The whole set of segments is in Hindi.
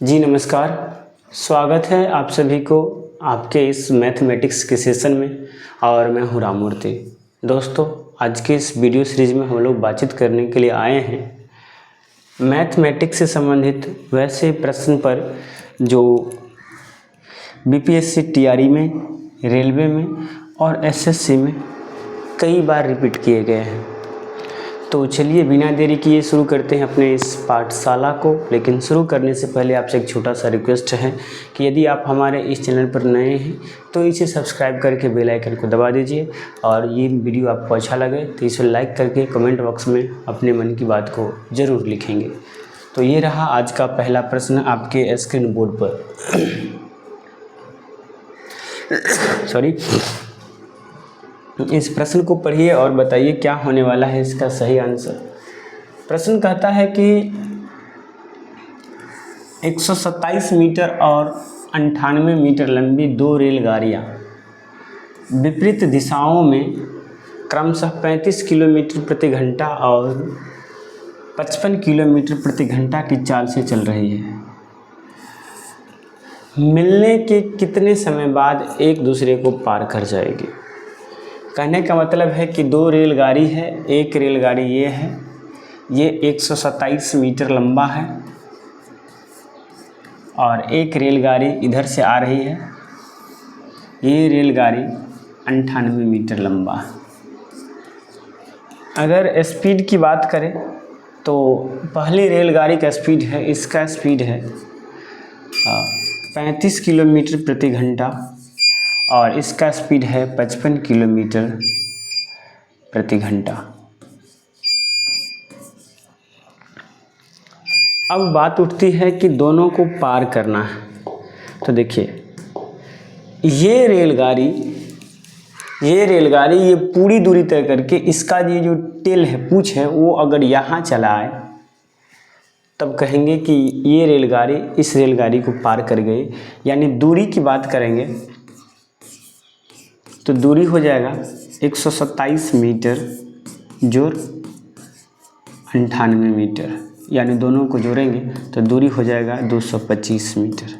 जी नमस्कार। स्वागत है आप सभी को आपके इस मैथमेटिक्स के सेशन में और मैं हूँ राममूर्ति। दोस्तों, आज के इस वीडियो सीरीज़ में हम लोग बातचीत करने के लिए आए हैं मैथमेटिक्स से संबंधित वैसे प्रश्न पर जो बीपीएससी टीआरई में, रेलवे में और एसएससी में कई बार रिपीट किए गए हैं। तो चलिए बिना देरी किए शुरू करते हैं अपने इस पाठशाला को। लेकिन शुरू करने से पहले आपसे एक छोटा सा रिक्वेस्ट है कि यदि आप हमारे इस चैनल पर नए हैं तो इसे सब्सक्राइब करके बेल आइकन को दबा दीजिए, और ये वीडियो आपको अच्छा लगे तो इसे लाइक करके कमेंट बॉक्स में अपने मन की बात को ज़रूर लिखेंगे। तो ये रहा आज का पहला प्रश्न आपके स्क्रीन बोर्ड पर। सॉरी, इस प्रश्न को पढ़िए और बताइए क्या होने वाला है इसका सही आंसर। प्रश्न कहता है कि 127 मीटर और 98 मीटर लंबी दो रेलगाड़ियाँ विपरीत दिशाओं में क्रमशः 35 किलोमीटर प्रति घंटा और 55 किलोमीटर प्रति घंटा की चाल से चल रही है। मिलने के कितने समय बाद एक दूसरे को पार कर जाएगी। कहने का मतलब है कि दो रेलगाड़ी है, एक रेलगाड़ी ये है, ये 127 मीटर लंबा है और एक रेलगाड़ी इधर से आ रही है, ये रेलगाड़ी 98 मीटर लंबा है। अगर स्पीड की बात करें तो पहली रेलगाड़ी का स्पीड है, इसका स्पीड है 35 किलोमीटर प्रति घंटा और इसका स्पीड है 55 किलोमीटर प्रति घंटा। अब बात उठती है कि दोनों को पार करना है। तो देखिए, ये रेलगाड़ी ये पूरी दूरी तय करके इसका ये जो टेल है, पूंछ है, वो अगर यहाँ चला आए तब कहेंगे कि ये रेलगाड़ी इस रेलगाड़ी को पार कर गई। यानी दूरी की बात करेंगे तो दूरी हो जाएगा 127 मीटर जोड़ 98 मीटर, यानी दोनों को जोड़ेंगे तो दूरी हो जाएगा 225 मीटर।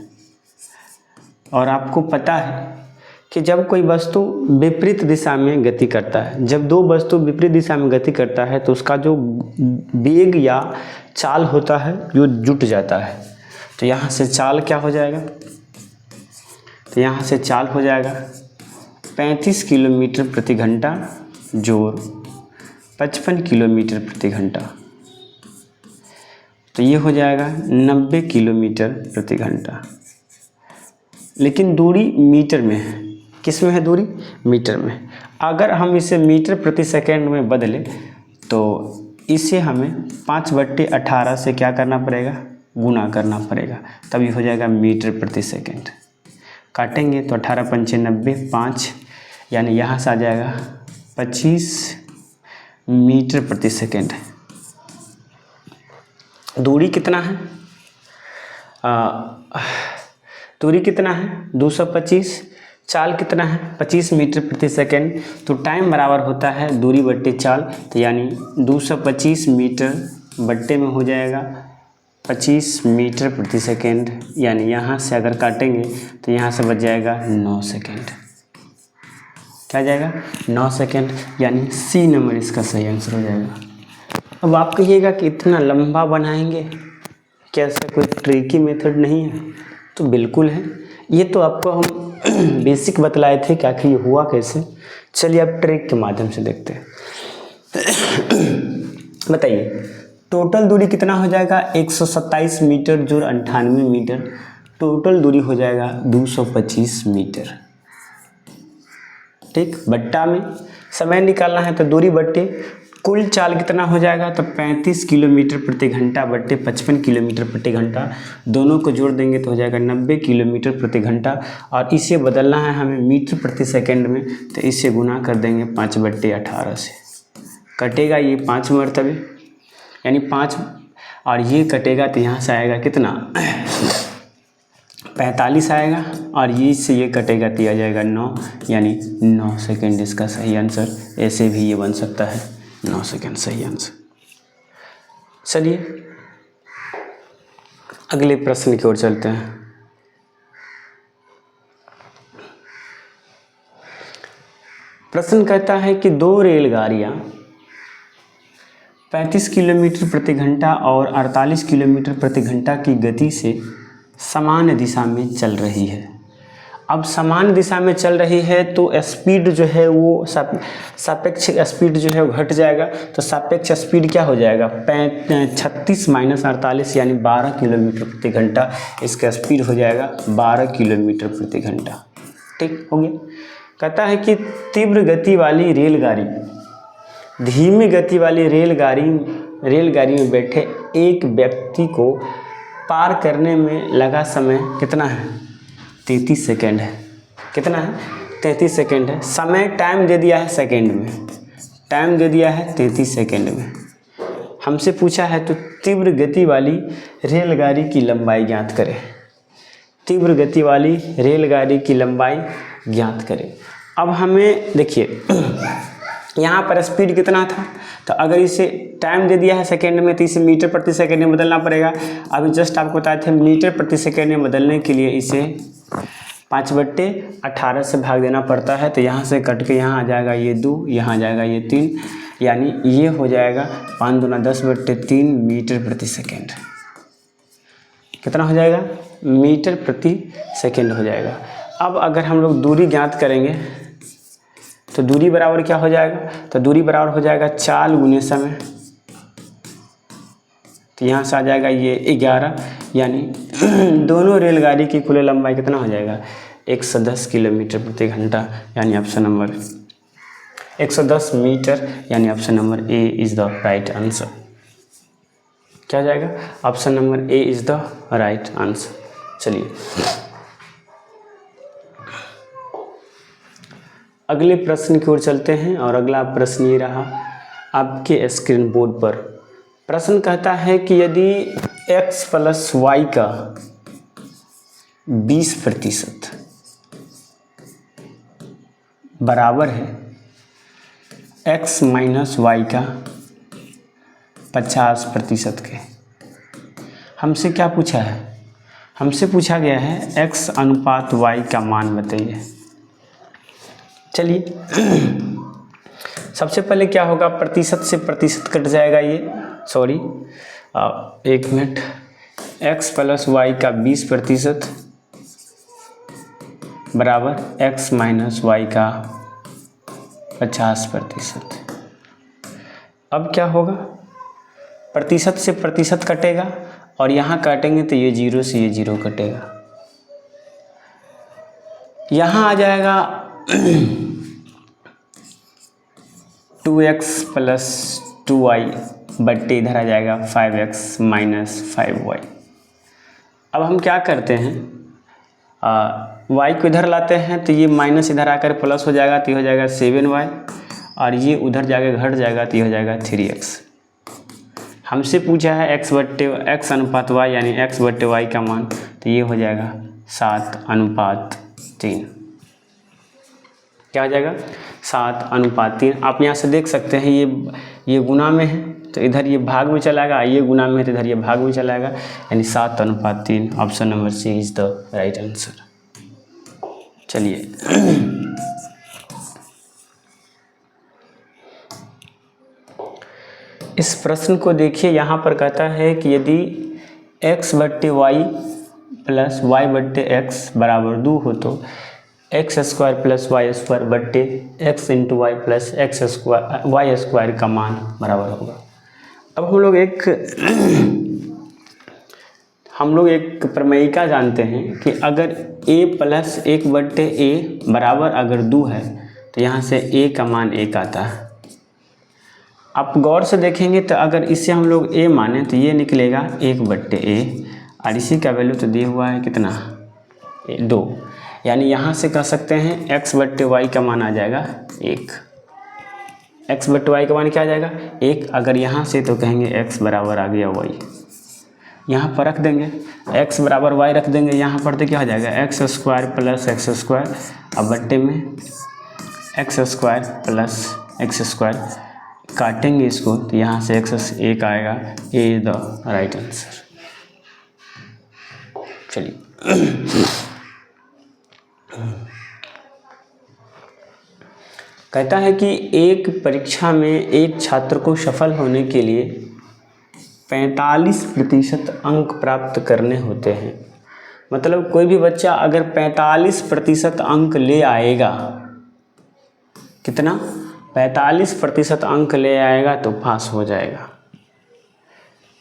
और आपको पता है कि जब कोई वस्तु विपरीत दिशा में गति करता है, जब दो वस्तु विपरीत दिशा में गति करता है तो उसका जो वेग या चाल होता है जो जुट जाता है। तो यहाँ से चाल क्या हो जाएगा, तो यहाँ से चाल हो जाएगा 35 किलोमीटर प्रति घंटा जोड़ 55 किलोमीटर प्रति घंटा, तो ये हो जाएगा 90 किलोमीटर प्रति घंटा। लेकिन दूरी मीटर में है। किस में है दूरी? मीटर में। अगर हम इसे मीटर प्रति सेकंड में बदलें तो इसे हमें 5/18 से क्या करना पड़ेगा? गुना करना पड़ेगा, तभी हो जाएगा मीटर प्रति सेकंड। काटेंगे तो 18 पंचे 90, 5, यानी यहाँ से आ जाएगा 25 मीटर प्रति सेकंड। दूरी कितना है? दूरी कितना है? 225। चाल कितना है? 25 मीटर प्रति सेकंड। तो टाइम बराबर होता है दूरी बट्टे चाल, तो यानी 225 मीटर बट्टे में हो जाएगा 25 मीटर प्रति सेकंड। यानी यहाँ से अगर काटेंगे तो यहाँ से बच जाएगा 9 सेकंड। क्या जाएगा? 9 सेकंड, यानी सी नंबर इसका सही आंसर हो जाएगा। अब आप कहिएगा कि इतना लंबा बनाएंगे, क्या ऐसा कोई ट्रिकी मेथड नहीं है? तो बिल्कुल है। ये तो आपको हम बेसिक बतलाए थे कि आखिर ये हुआ कैसे। चलिए अब ट्रिक के माध्यम से देखते हैं। बताइए, टोटल दूरी कितना हो जाएगा? 127 मीटर जोड़ 98 मीटर, टोटल दूरी हो जाएगा 225 मीटर। ठीक, बट्टा में समय निकालना है तो दूरी बट्टे कुल चाल कितना हो जाएगा? तो 35 किलोमीटर प्रति घंटा बट्टे 55 किलोमीटर प्रति घंटा, दोनों को जोड़ देंगे तो हो जाएगा 90 किलोमीटर प्रति घंटा। और इसे बदलना है हमें मीटर प्रति सेकंड में, तो इसे गुना कर देंगे 5/18 से। कटेगा ये 5 मरतबे, यानी 5, और ये कटेगा तो यहाँ से आएगा कितना? 45 आएगा, और ये से ये कटेगा तो आ जाएगा 9, यानी 9 सेकंड इसका सही आंसर। ऐसे भी ये बन सकता है 9 सेकंड सही आंसर। चलिए अगले प्रश्न की ओर चलते हैं। प्रश्न कहता है कि दो रेलगाड़ियां 35 किलोमीटर प्रति घंटा और 48 किलोमीटर प्रति घंटा की गति से समान दिशा में चल रही है। अब समान दिशा में चल रही है तो स्पीड जो है वो सापेक्ष स्पीड जो है वो घट जाएगा। तो सापेक्ष स्पीड क्या हो जाएगा, 36 माइनस 48 यानी 12 किलोमीटर प्रति घंटा। इसका स्पीड हो जाएगा 12 किलोमीटर प्रति घंटा। ठीक हो गया। कहता है कि तीव्र गति वाली रेलगाड़ी धीमी गति वाली रेलगाड़ी में बैठे एक व्यक्ति को पार करने में लगा समय कितना है, 33 सेकेंड है। कितना है, 33 सेकेंड है। समय टाइम दे दिया है सेकेंड में, टाइम दे दिया है 33 सेकेंड में। हमसे पूछा है तो तीव्र गति वाली रेलगाड़ी की लंबाई ज्ञात करें। तीव्र गति वाली रेलगाड़ी की लंबाई ज्ञात करें। अब हमें देखिए यहाँ पर स्पीड कितना था, तो अगर इसे टाइम दे दिया है सेकेंड में तो इसे मीटर प्रति सेकेंड में बदलना पड़ेगा। अभी जस्ट आपको बताए थे मीटर प्रति सेकेंड में बदलने के लिए इसे 5/18 से भाग देना पड़ता है। तो यहाँ से कट के यहाँ आ जाएगा ये 2, यहाँ आ जाएगा ये 3, यानी ये हो जाएगा 5 दूना 10/3 मीटर प्रति सेकेंड। कितना हो जाएगा, मीटर प्रति सेकेंड हो जाएगा। अब अगर हम लोग दूरी ज्ञात करेंगे तो दूरी बराबर क्या हो जाएगा, तो दूरी बराबर हो जाएगा चाल गुने समय। तो यहाँ से आ जाएगा ये 11, यानी दोनों रेलगाड़ी की कुल लंबाई कितना हो जाएगा, 110 किलोमीटर प्रति घंटा, यानी ऑप्शन नंबर 110 मीटर, यानी option number A is the right answer. क्या हो जाएगा, option number A is the right answer. चलिए अगले प्रश्न की ओर चलते हैं और अगला प्रश्न ये रहा आपके स्क्रीन बोर्ड पर। प्रश्न कहता है कि यदि x प्लस वाई का 20% बराबर है x माइनस वाई का 50% के, हमसे क्या पूछा है, हमसे पूछा गया है x अनुपात y का मान बताइए। चलिए सबसे पहले क्या होगा, प्रतिशत से प्रतिशत कट जाएगा ये, सॉरी एक मिनट, x प्लस वाई का 20% बराबर x माइनस वाई का 50%। अब क्या होगा, प्रतिशत से प्रतिशत कटेगा और यहाँ काटेंगे तो ये 0 से ये 0 कटेगा। यहाँ आ जाएगा 2x प्लस 2y बट्टे इधर आ जाएगा 5x माइनस 5y। अब हम क्या करते हैं, y को इधर लाते हैं तो ये माइनस इधर आकर प्लस हो जाएगा, तो ये हो जाएगा 7y, और ये उधर जाकर घट जाएगा तो ये हो जाएगा 3x। हमसे पूछा है x अनुपात y, यानी x बट्टे y का मान, तो ये हो जाएगा 7:3। क्या हो जाएगा, 7:3। आप यहाँ से देख सकते हैं ये गुना में है तो इधर ये भाग में चलाएगा, ये गुना में है तो इधर ये भाग में चलाएगा, यानी 7:3। Option number C is the right answer. चलिए इस प्रश्न को देखिए, यहाँ पर कहता है कि यदि x बट्टे वाई प्लस वाई बट्टे एक्स बराबर 2 हो तो x² प्लस y² बट्टे x into Y plus y² का मान बराबर होगा। अब हम लोग एक प्रमेयिका जानते हैं कि अगर a प्लस 1 बट्टे a बराबर अगर 2 है तो यहाँ से a का मान 1 आता है। आप गौर से देखेंगे तो अगर इसे हम लोग a माने तो ये निकलेगा 1 बट्टे a, और इसी का वैल्यू तो दिया हुआ है कितना, 2, यानी यहाँ से कह सकते हैं x बट्टे वाई का मान आ जाएगा 1। x बट्टे वाई का मान क्या आ जाएगा, 1। अगर यहाँ से तो कहेंगे x बराबर आ गया y, यहाँ पर रख देंगे x बराबर y रख देंगे, यहाँ पर तो क्या हो जाएगा x² प्लस x², अब बट्टे में x² प्लस x², काटेंगे इसको तो यहाँ से x 1 आएगा, ए द राइट आंसर। चलिए कहता है कि एक परीक्षा में एक छात्र को सफल होने के लिए 45% अंक प्राप्त करने होते हैं। मतलब कोई भी बच्चा अगर 45% अंक ले आएगा, कितना, 45% अंक ले आएगा तो पास हो जाएगा।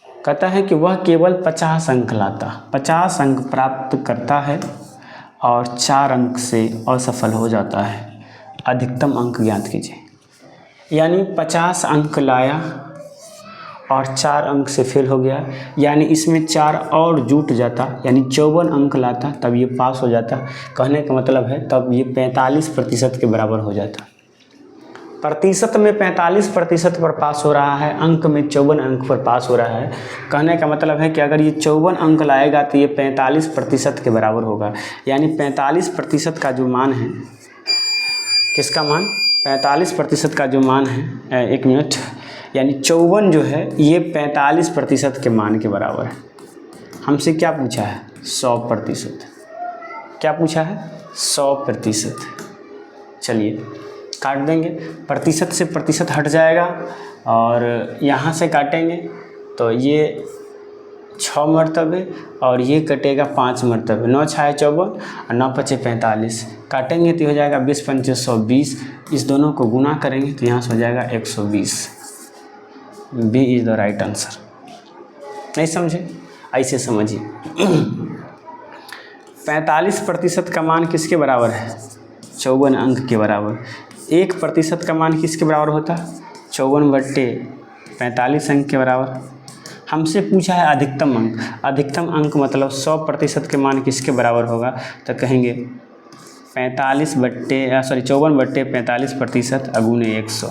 कहता है कि वह केवल 50 अंक लाता, 50 अंक प्राप्त करता है और 4 अंक से असफल हो जाता है। अधिकतम अंक ज्ञात कीजिए। यानी 50 अंक लाया और 4 अंक से फेल हो गया, यानी इसमें 4 और जुट जाता, यानी 54 अंक लाता तब ये पास हो जाता। कहने का मतलब है तब ये 45% के बराबर हो जाता। प्रतिशत में 45% पर पास हो रहा है, अंक में 54 अंक पर पास हो रहा है। कहने का मतलब है कि अगर ये 54 अंक लाएगा तो ये 45% के बराबर होगा। यानी 45% का जो मान है, किसका मान, 45% का जो मान है, एक मिनट, यानी 54 जो है ये 45% के मान के बराबर है। हमसे क्या पूछा है, 100%। क्या पूछा है, 100%। चलिए काट देंगे, प्रतिशत से प्रतिशत हट जाएगा और यहाँ से काटेंगे तो ये 6 मरतबे और ये कटेगा 5 मरतबे। 9 छाए 54 और 9 पचे 45, काटेंगे तो हो जाएगा 20 पंचे 120। इस दोनों को गुना करेंगे तो यहाँ से हो जाएगा 120। B is the right answer. नहीं समझे, ऐसे समझिए। 45% का मान किसके बराबर है, 54 अंक के बराबर। 1% का मान किसके बराबर होता है, 54/45 अंक के बराबर। हमसे पूछा है अधिकतम अंक। अधिकतम अंक मतलब 100% के मान किसके बराबर होगा, तो कहेंगे 54/45% अगुने 100।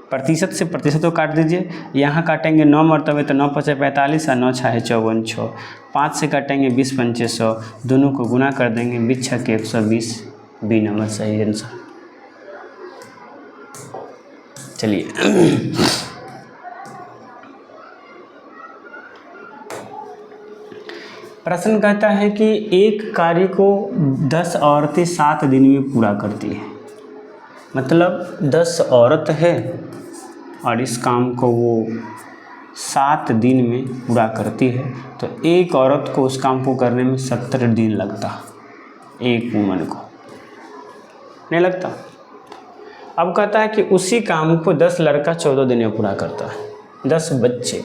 प्रतिशत से प्रतिशत को काट दीजिए, यहाँ काटेंगे 9 मरतबे तो 9 पचे 45 और 9 छाए 54 6। 5 से काटेंगे 20 पंचे 100, दोनों को गुना कर देंगे 20 छक्के 120। बी नंबर सही आंसर। चलिए प्रश्न कहता है कि एक कार्य को 10 औरतें 7 दिन में पूरा करती है। मतलब 10 औरत है और इस काम को वो 7 दिन में पूरा करती है, तो एक औरत को उस काम को करने में 70 दिन लगता, एक वुमन को नहीं लगता। अब कहता है कि उसी काम को 10 लड़का 14 दिन में पूरा करता है। 10 बच्चे,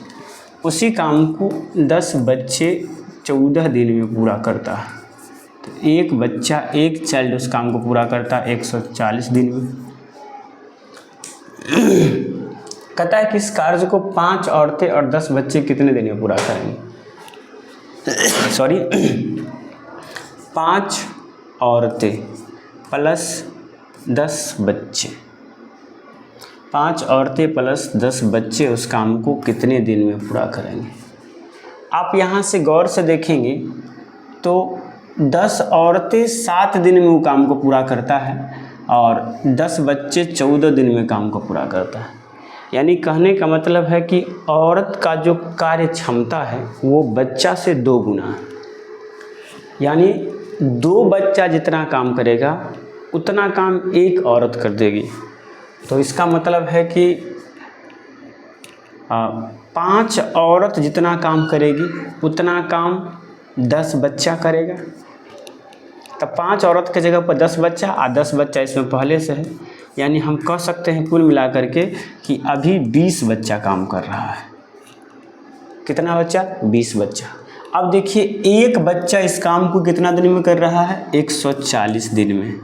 उसी काम को 10 बच्चे 14 दिन में पूरा करता है, तो एक बच्चा, एक चाइल्ड उस काम को पूरा करता है 140 दिन में। कहता है कि इस कार्य को 5 औरतें और 10 बच्चे कितने दिन में पूरा करेंगे। सॉरी 5 औरतें प्लस 10 बच्चे, 5 औरतें प्लस 10 बच्चे उस काम को कितने दिन में पूरा करेंगे। आप यहाँ से गौर से देखेंगे तो 10 औरतें 7 दिन में वो काम को पूरा करता है और 10 बच्चे 14 दिन में काम को पूरा करता है। यानी कहने का मतलब है कि औरत का जो कार्य क्षमता है वो बच्चा से 2 गुना है। यानी 2 बच्चा जितना काम करेगा उतना काम एक औरत कर देगी। तो इसका मतलब है कि 5 औरत जितना काम करेगी उतना काम 10 बच्चा करेगा। तब 5 औरत के जगह पर 10 बच्चा और 10 बच्चा इसमें पहले से है, यानी हम कह सकते हैं कुल मिलाकर के कि अभी 20 बच्चा काम कर रहा है। कितना बच्चा, 20 बच्चा। अब देखिए एक बच्चा इस काम को कितना दिन में कर रहा है, 140 दिन में।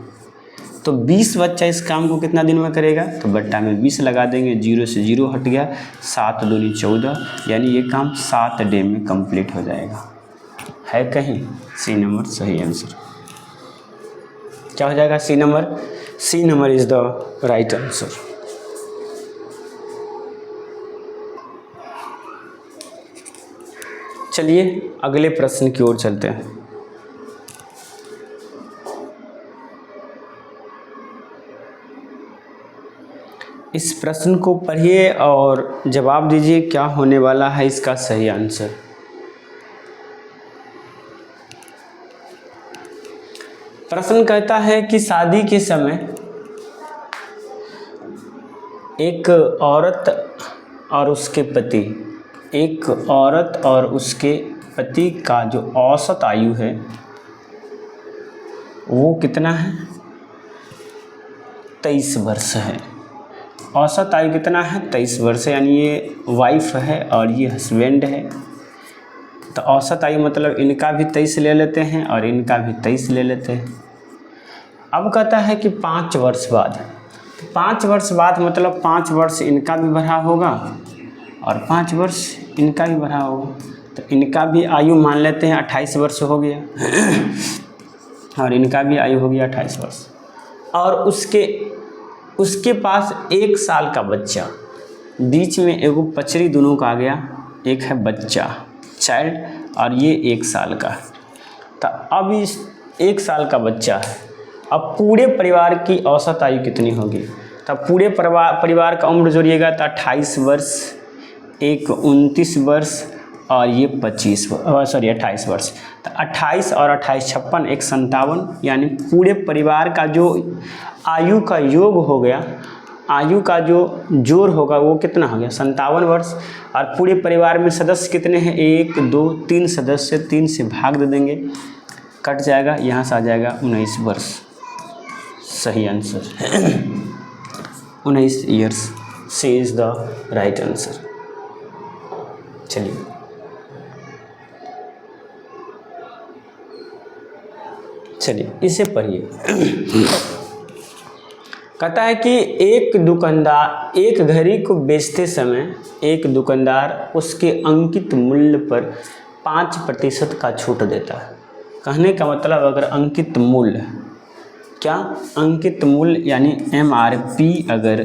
तो 20 बच्चा इस काम को कितना दिन में करेगा, तो बट्टा में 20 लगा देंगे, 0 से 0 हट गया, 7 दूनी 14, यानी ये काम 7 डे में कंप्लीट हो जाएगा। है कहीं, सी नंबर सही आंसर। क्या हो जाएगा, C number. C number is the right answer. चलिए अगले प्रश्न की ओर चलते हैं। इस प्रश्न को पढ़िए और जवाब दीजिए क्या होने वाला है इसका सही आंसर। प्रश्न कहता है कि शादी के समय एक औरत और उसके पति का जो औसत आयु है वो कितना है? 23 वर्ष है। औसत आयु कितना है? 23 वर्ष, यानी ये वाइफ है और ये हस्बैंड है। तो औसत आयु मतलब इनका भी 23 ले लेते हैं और इनका भी 23 ले लेते हैं। अब कहता है कि 5 वर्ष बाद, 5 वर्ष बाद मतलब 5 वर्ष इनका भी बढ़ा होगा और 5 वर्ष इनका भी बढ़ा होगा। तो इनका भी आयु मान लेते हैं 28 वर्ष हो गया और इनका भी आयु हो गया 28 वर्ष। और उसके पास 1 साल का बच्चा, बीच में एगो पचड़ी दोनों का आ गया, एक है बच्चा चाइल्ड और ये 1 साल का। तो अब इस 1 साल का बच्चा है। अब पूरे परिवार की औसत आयु कितनी होगी? तब पूरे परिवार का उम्र जोड़िएगा तो 28 वर्ष, एक 29 वर्ष और ये 28 वर्ष। तो 28 और 28 56, एक 57, यानी पूरे परिवार का जो आयु का योग हो गया, आयु का जो जोड़ होगा वो कितना हो गया? 57 वर्ष। और पूरे परिवार में सदस्य कितने हैं? 1 2 3 सदस्य, 3 से भाग दे देंगे, कट जाएगा, यहाँ से आ जाएगा 19 वर्ष। सही answer 19 years C is the right answer. चलिए इसे पढ़िए। कहता है कि एक घड़ी को बेचते समय एक दुकानदार उसके अंकित मूल्य पर 5% का छूट देता है। कहने का मतलब अगर अंकित मूल्य, क्या अंकित मूल्य यानी MRP अगर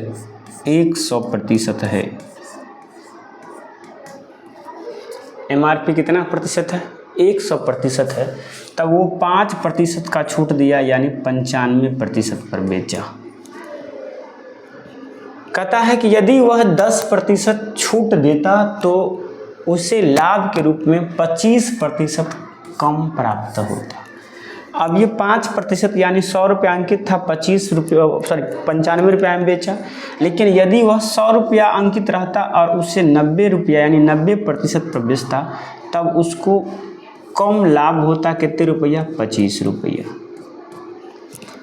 100% है, MRP कितना प्रतिशत है? 100% है, तब वो 5% का छूट दिया यानी 95% पर बेचा। कहता है कि यदि वह 10% छूट देता तो उसे लाभ के रूप में 25% कम प्राप्त होता। अब ये 5% यानी 100 रुपये अंकित था, 95 रुपया में बेचा। लेकिन यदि वह 100 रुपया अंकित रहता और उससे 90 रुपया यानी 90% पर बेचता, तब उसको कम लाभ होता। कितने रुपया? 25 रुपया।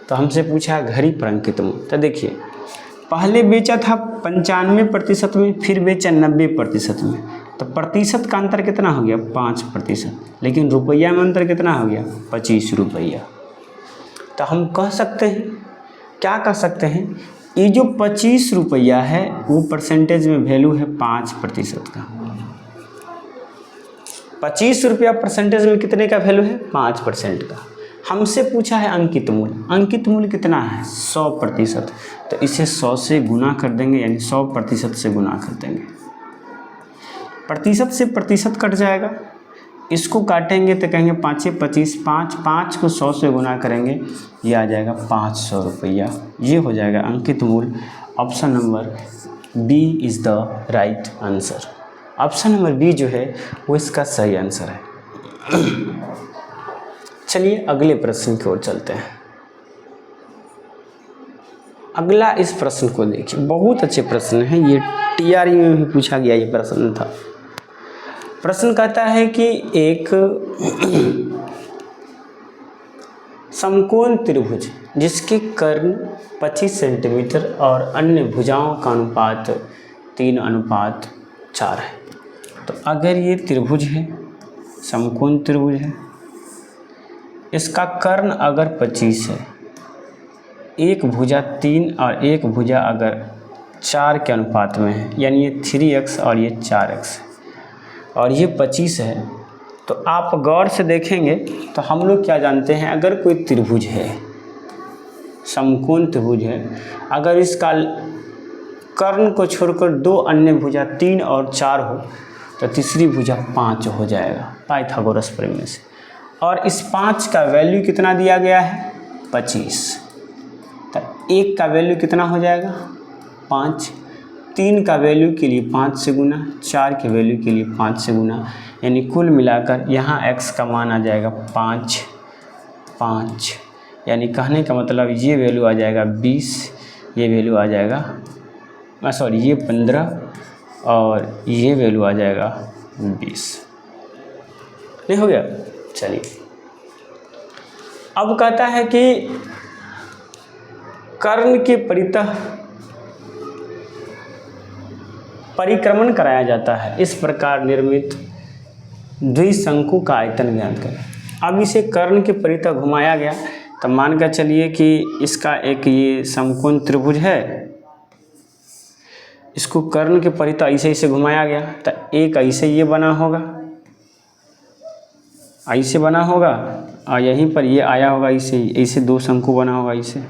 तो हमसे पूछा घड़ी पर अंकित मूल्य। तो देखिए, पहले बेचा था 95% में, फिर बेचा 90% में, तो प्रतिशत का अंतर कितना हो गया? 5%। लेकिन रुपया में अंतर कितना हो गया? 25 रुपया। तो हम कह सकते हैं, क्या कह सकते हैं, ये जो 25 रुपया है वो परसेंटेज में वैल्यू है 5% का। 25 रुपया परसेंटेज में कितने का वैल्यू है? 5% का। हमसे पूछा है अंकित मूल्य। अंकित मूल्य कितना है? 100%। तो इसे 100 से गुना कर देंगे, यानी 100% से गुना कर देंगे। प्रतिशत से प्रतिशत कट जाएगा, इसको काटेंगे तो कहेंगे 5 25, 5 को 100 से गुना करेंगे, ये आ जाएगा 500 रुपया। ये हो जाएगा अंकित मूल्य। Option number B is the right answer. Option number B जो है वो इसका सही आंसर है। चलिए अगले प्रश्न की ओर चलते हैं। अगला इस प्रश्न को देखिए, बहुत अच्छे प्रश्न है ये, TRE में भी पूछा गया ये प्रश्न था। प्रश्न कहता है कि एक समकोण त्रिभुज जिसके कर्ण 25 सेंटीमीटर और अन्य भुजाओं का अनुपात 3:4 है। तो अगर ये त्रिभुज है, समकोण त्रिभुज है, इसका कर्ण अगर 25 है, एक भुजा 3 और एक भुजा अगर 4 के अनुपात में है, यानी ये 3x और ये 4x और ये 25 है, तो आप गौर से देखेंगे तो हम लोग क्या जानते हैं, अगर कोई त्रिभुज है, समकोण त्रिभुज है, अगर इसका कर्ण को छोड़कर 2 अन्य भुजा 3 और 4 हो तो तीसरी भुजा 5 हो जाएगा पाइथागोरस प्रमेय से। और इस 5 का वैल्यू कितना दिया गया है? 25। तो 1 का वैल्यू कितना हो जाएगा? 5। 3 का वैल्यू के लिए 5 से गुना, 4 के वैल्यू के लिए 5 से गुना, यानी कुल मिलाकर यहाँ x का मान आ जाएगा 5, 5, यानी कहने का मतलब ये वैल्यू आ जाएगा 20, ये वैल्यू आ जाएगा सॉरी ये 15 और ये वैल्यू आ जाएगा 20। नहीं हो गया? चलिए अब कहता है कि कर्ण के परितः परिक्रमण कराया जाता है, इस प्रकार निर्मित द्विशंकु का आयतन ज्ञात करें। अब इसे कर्ण के परितः घुमाया गया, तो मान कर चलिए कि इसका एक ये समकोण त्रिभुज है, इसको कर्ण के परितः ऐसे ऐसे घुमाया गया, तो एक ऐसे ये बना होगा, ऐसे बना होगा, और यहीं पर ये आया होगा, ऐसे ऐसे दो शंकु बना होगा ऐसे।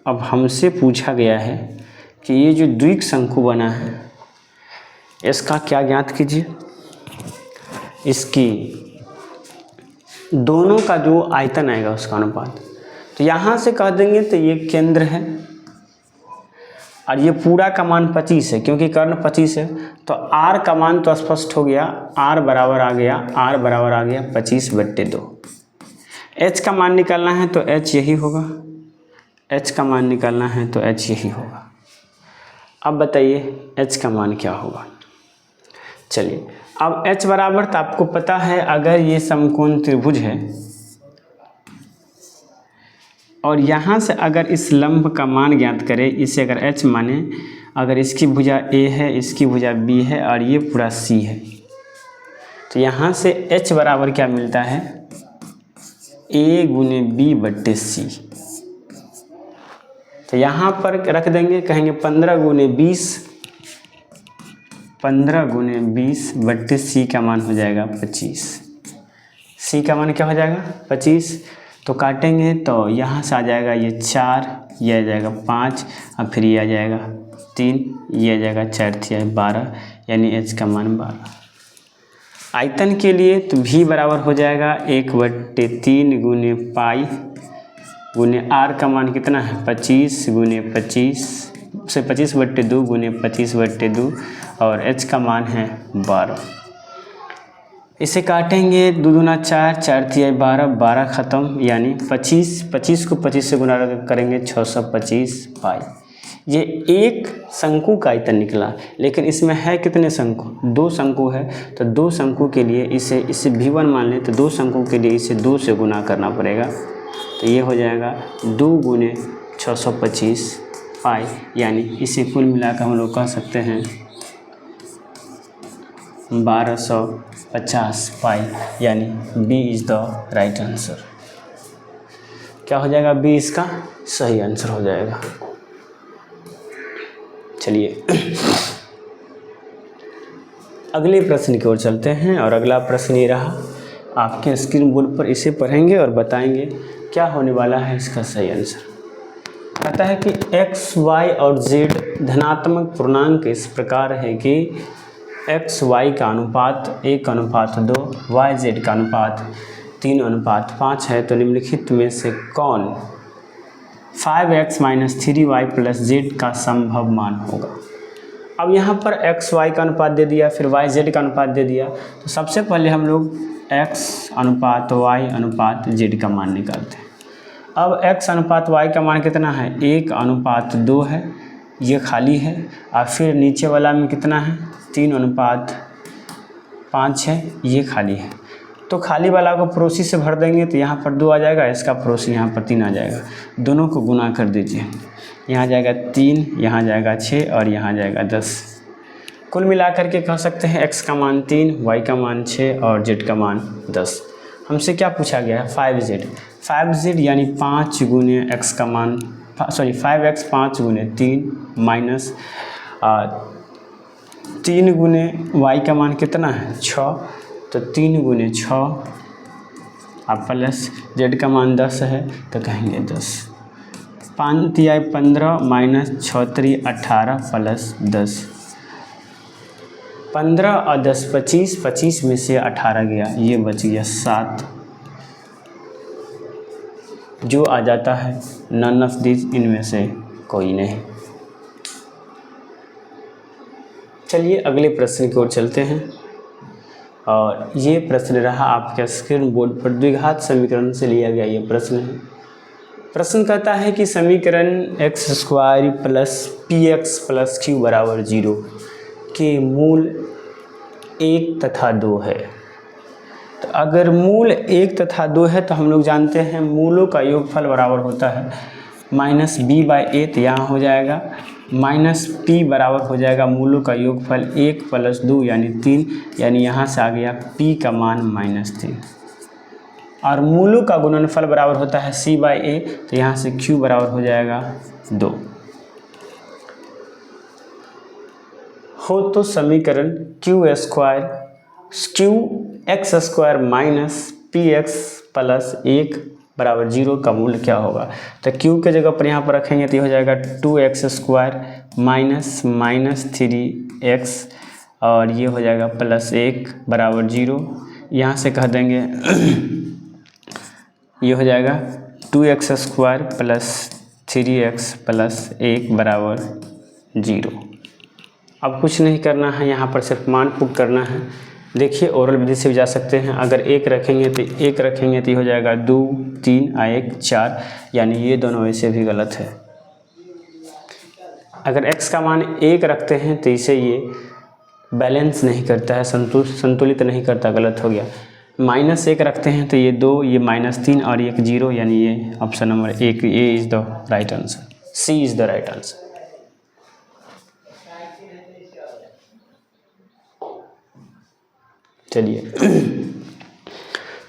अब हमसे पूछा गया है कि ये जो द्विक शंकु बना है इसका क्या ज्ञात कीजिए। इसकी दोनों का जो आयतन आएगा उसका अनुपात, तो यहाँ से कह देंगे तो ये केंद्र है और ये पूरा का मान 25 है, क्योंकि कर्ण 25 है, तो r का मान तो स्पष्ट हो गया, r बराबर आ गया 25/2। h का मान निकालना है तो h यही होगा, h का मान निकालना है तो h यही होगा। अब बताइए h का मान क्या होगा। चलिए अब h बराबर, तो आपको पता है अगर ये समकोण त्रिभुज है और यहाँ से अगर इस लंब का मान ज्ञात करें, इसे अगर h माने, अगर इसकी भुजा a है, इसकी भुजा b है और ये पूरा c है, तो यहाँ से h बराबर क्या मिलता है, a गुने b/c। तो यहाँ पर रख देंगे, कहेंगे 15 गुने 20, 15 गुने 20/c का मान हो जाएगा 25। c का मान क्या हो जाएगा 25। तो काटेंगे तो यहाँ से आ जाएगा ये 4, ये आ जाएगा 5 और फिर ये आ जाएगा 3, ये आ जाएगा 4 × 12, यानी h का मान 12। आयतन के लिए तो v बराबर हो जाएगा 1/3 गुने पाई गुने r का मान कितना है 25 गुने 25 से 25/2 गुने 25/2 और h का मान है 12। इसे काटेंगे, 2 दूना 4, 4 × 12, 12 ख़त्म, यानी 25 को 25 से गुना करेंगे 625 पाई। ये एक शंकु का आयतन निकला, लेकिन इसमें है कितने शंकु, 2 शंकु है, तो 2 शंकु के लिए इसे v1 मान लें, तो 2 शंकु के लिए इसे 2 से गुना करना पड़ेगा, तो ये हो जाएगा 2 गुने 625 पाई, यानी इसे कुल मिलाकर हम लोग कह सकते हैं 1250 पाई, यानी B is the right answer. क्या हो जाएगा, B इसका सही आंसर हो जाएगा। चलिए अगले प्रश्न की ओर चलते हैं, और अगला प्रश्न ये रहा, आपके स्क्रीन बोर्ड पर इसे पढ़ेंगे और बताएंगे क्या होने वाला है इसका सही आंसर। कहता है कि x, y और z धनात्मक पूर्णांक इस प्रकार है कि x, y का अनुपात 1:2, y, z का अनुपात 3:5 है, तो निम्नलिखित में से कौन 5x - 3y + z का संभव मान होगा। अब यहाँ पर x, y का अनुपात दे दिया, फिर y, z का अनुपात दे दिया, तो सबसे पहले हम लोग x अनुपात y अनुपात z का मान निकालते हैं। अब x अनुपात y का मान कितना है, 1:2 है, ये खाली है, और फिर नीचे वाला में कितना है 3:5 है, ये खाली है, तो खाली वाला को पड़ोसी से भर देंगे, तो यहाँ पर 2 आ जाएगा, इसका पड़ोसी यहाँ पर 3 आ जाएगा, दोनों को गुना कर दीजिए, यहाँ जाएगा 3, यहाँ जाएगा 6 और यहाँ जाएगा 10। कुल मिलाकर के कह सकते हैं x का मान 3, y का मान 6 और z का मान 10। हमसे क्या पूछा गया है 5z यानी 5 गुने x का मान 5x 5 गुने 3 माइनस 3 गुने y का मान कितना है 6, तो 3 गुने 6 अब प्लस z का मान 10 है, तो कहेंगे 10। 5 × 15 माइनस 6 × 18 प्लस 10, 15 और 10 25, 25 में से 18 गया, ये बच गया 7, जो आ जाता है नन ऑफ दिस, इनमें से कोई नहीं। चलिए अगले प्रश्न की ओर चलते हैं। और ये प्रश्न रहा आपके स्क्रीन बोर्ड पर। द्विघात समीकरण से लिया गया ये प्रश्न है। प्रश्न कहता है कि समीकरण x² plus px plus q बराबर 0 के मूल 1 तथा 2 है। तो अगर मूल 1 तथा 2 है तो हम लोग जानते हैं मूलों का योगफल बराबर होता है -b/a, तो यहाँ हो जाएगा -p बराबर हो जाएगा मूलों का योगफल 1 प्लस 2 यानी 3, यानी यहाँ से आ गया p का मान -3। और मूलों का गुणनफल बराबर होता है c/a, तो यहाँ से q बराबर हो जाएगा 2। हो तो समीकरण qx² माइनस px प्लस 1 बराबर 0 का मूल्य क्या होगा। तो q के जगह पर यहाँ पर रखेंगे तो ये हो जाएगा 2x² माइनस 3x और ये हो जाएगा +1 बराबर 0। यहाँ से कह देंगे ये हो जाएगा 2x² प्लस 3x प्लस 1 बराबर 0। अब कुछ नहीं करना है, यहाँ पर सिर्फ मान पुट करना है। देखिए ओरल विधि से भी जा सकते हैं। अगर 1 रखेंगे तो ये हो जाएगा 2 3 और 1 4, यानी ये दोनों वैसे भी गलत है। अगर x का मान 1 रखते हैं तो इसे ये बैलेंस नहीं करता है, संतुलित नहीं करता, गलत हो गया। -1 रखते हैं तो ये 2, ये -3 और ये 0, यानी ये option number 1 A is the right answer, C is the right answer. चलिए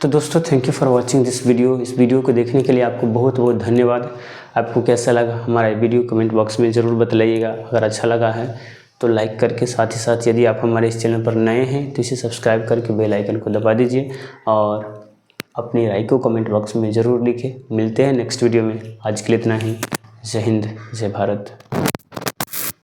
तो दोस्तों thank you for watching this video. इस वीडियो को देखने के लिए आपको बहुत बहुत धन्यवाद। आपको कैसा लगा हमारा वीडियो कमेंट बॉक्स में ज़रूर बताइएगा। अगर अच्छा लगा है तो लाइक करके, साथ ही साथ यदि आप हमारे इस चैनल पर नए हैं तो इसे सब्सक्राइब करके बेल आइकन को दबा दीजिए और अपनी राय को कमेंट बॉक्स में ज़रूर लिखें। मिलते हैं नेक्स्ट वीडियो में। आज के लिए इतना ही। जय हिंद, जय भारत।